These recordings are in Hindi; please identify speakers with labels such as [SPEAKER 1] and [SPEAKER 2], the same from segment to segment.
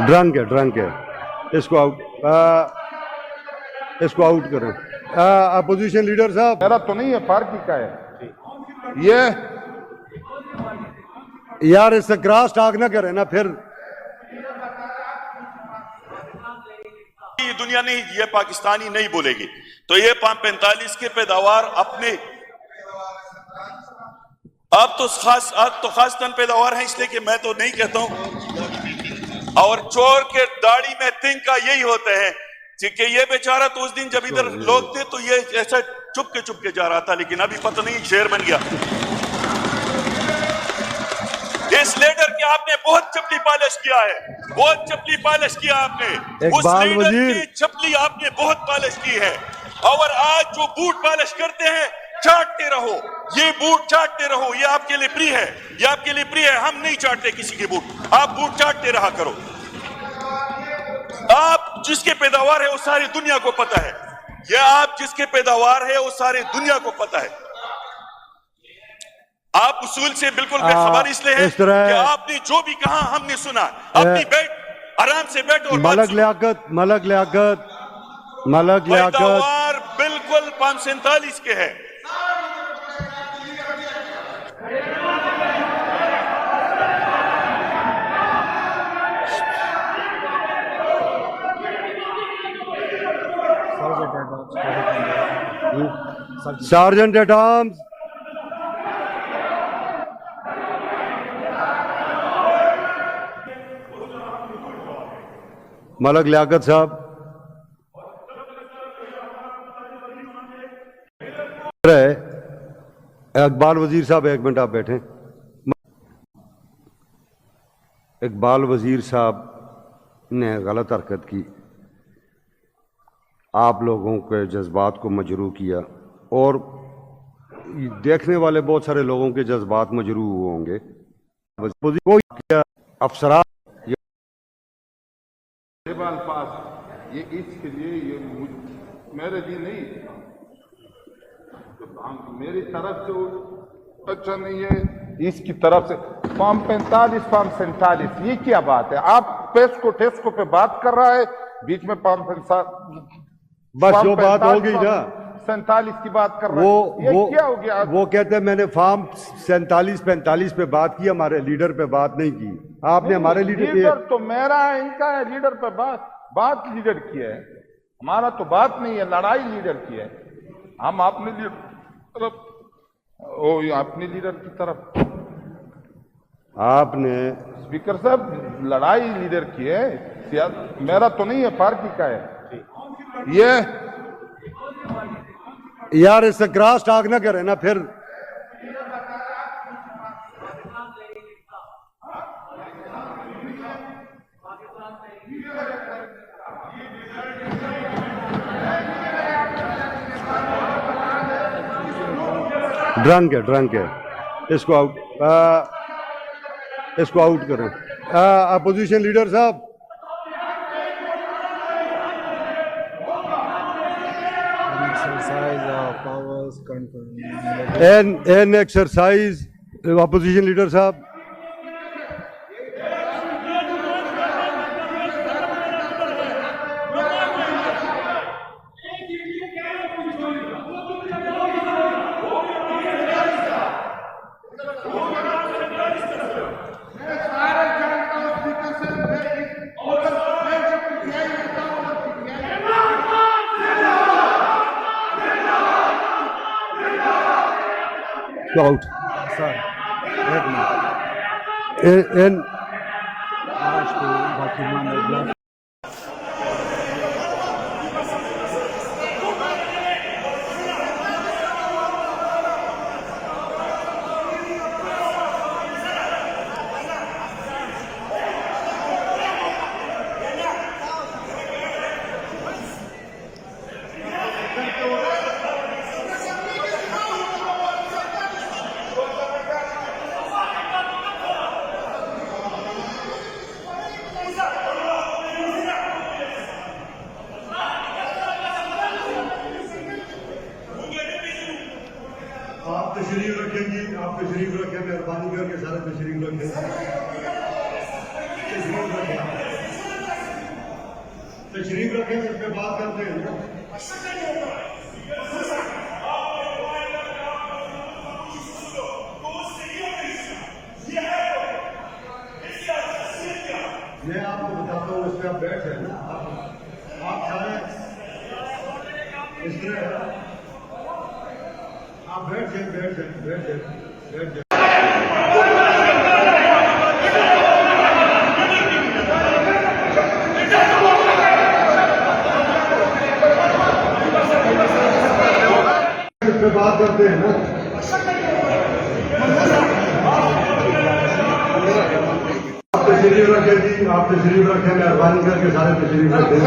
[SPEAKER 1] ड्रंक है। इसको आउट करें। अपोजिशन लीडर साहब,
[SPEAKER 2] मेरा तो नहीं है, पार्टी का है ये।
[SPEAKER 1] यार इससे क्रॉस टॉक ना करें ना फिर।
[SPEAKER 3] ये दुनिया नहीं, ये पाकिस्तानी नहीं बोलेगी। तो ये 45 के पैदावार अपने अब तो खास तन पैदावार है, इसलिए कि मैं तो नहीं कहता हूं। और चोर के दाढ़ी में तिंग का यही होता है कि ये बेचारा तो उस दिन जब इधर लोग थे तो ये ऐसा चुपके जा रहा था, लेकिन अभी पता नहीं शेर बन गया। इस लीडर की आपने बहुत चपली पॉलिश किया है, बहुत चपली पॉलिश किया आपने। उस लीडर की चपली आपने बहुत पॉलिश की है। और आज जो बूट पॉलिश करते हैं, चाटते रहो, ये बूट चाटते रहो, ये आपके लिए प्रिय है, ये आपके लिए प्रिय है। हम नहीं चाटते किसी के बूट, आप बूट चाटते रहा करो। आप जिसके पैदावार है वो सारी दुनिया को पता है, ये आप जिसके पैदावार है वो सारी दुनिया को पता है। आप उसूल से बिल्कुल बेखबर इसलिए है कि आपने जो भी कहा हमने सुना। अपनी बैठ आराम से बैठो और
[SPEAKER 1] मलक लियाकत
[SPEAKER 3] पैदावार बिल्कुल 547 के है।
[SPEAKER 1] Sergeant at arms, Malik Liaquat साहब। इकबाल वजीर साहब, एक मिनट आप बैठें। इकबाल वजीर साहब ने गलत हरकत की, आप लोगों के जज्बात को मजरूह किया और देखने वाले बहुत सारे लोगों के जज्बात मजरूह होंगे। कोई अफसरान
[SPEAKER 2] अल्फाज ये इसके लिए ये मेरे लिए नहीं, मेरी तरफ से अच्छा नहीं है, इसकी तरफ से। फॉर्म 45 फॉर्म 47 ये क्या बात है? आप टेस्को पे बात कर रहा है, बीच में फॉर्म 47
[SPEAKER 1] बस जो बात हो गई ना
[SPEAKER 2] 47 की बात कर रहे हैं, ये क्या हो गया?
[SPEAKER 1] वो कहते हैं मैंने फॉर्म 47-45 पे बात की, हमारे लीडर पे बात नहीं की। आपने हमारे लीडर
[SPEAKER 2] तो मेरा है, इनका है लीडर पे बात लीडर की है, हमारा तो बात नहीं है, लड़ाई लीडर की है। हम अपने अपने लीडर की तरफ
[SPEAKER 1] आपने
[SPEAKER 2] स्पीकर साहब लड़ाई लीडर की है, मेरा तो नहीं है, पार्टी का है ये।
[SPEAKER 1] यार इससे क्रॉस टॉक ना करें ना फिर। ड्रंक है। इसको आउट करें। अपोजिशन लीडर साहब, एन एक्सरसाइज। अपोजिशन लीडर साहब, आउट सर। एक मिनट। तशरीफ रखें, इस पे बात करते हैं। मैं आपको बताता हूँ, इस पे आप बैठे ना, आप सारे इस तरह आप बैठ जाए। इस पे बात करते हैं ना। आप तशरीफ रखें जी, आप तशरीफ रखें, मेहरबानी करके सारे तशरीफ रखें।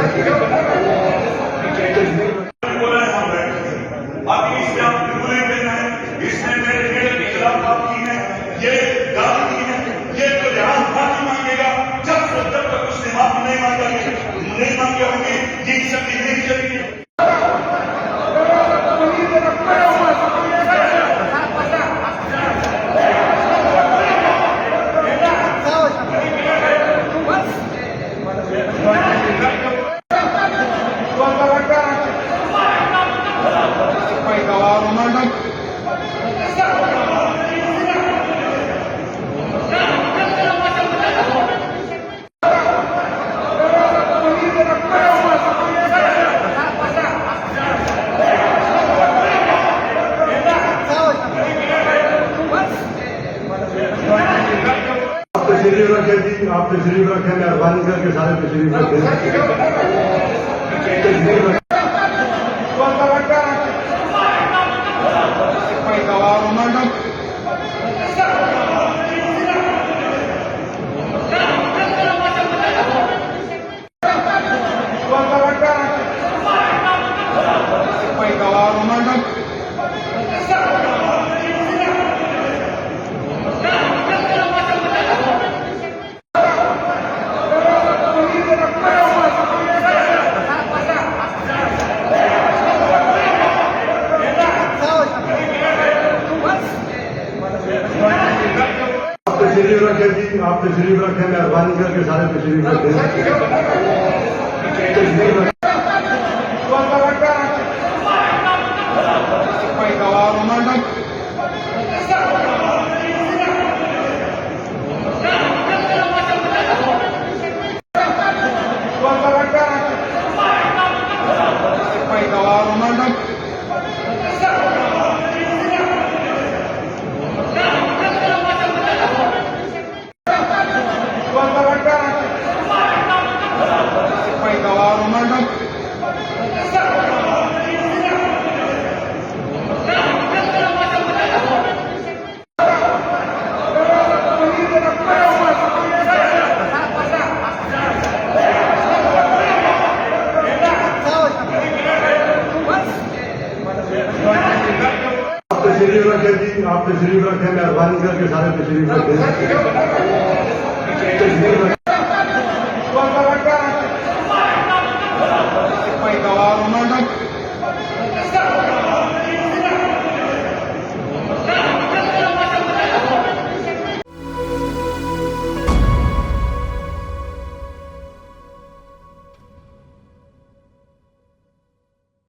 [SPEAKER 3] बाकी इसमें आप बुले देना है, इसमें मेरे के खिलाफ बात की है, ये गाली की है, ये तो यहाँ माफी मांगेगा। जब तक उसने माफी नहीं मांगे होंगे, ये शक्ति नहीं चलेगी।
[SPEAKER 1] आप तशरीफ रखें जी, आप तशरीफ रखें, मेहरबानी करके सारे तशरीफ रखें। तशरीफ रखें जी, आप तशरीफ रखें, मेहरबानी करके सारे तशरीफ रखें। तशरीफ रखें जी, आप तशरीफ रखें, मेहरबानी करके सारे तशरीफ रखें।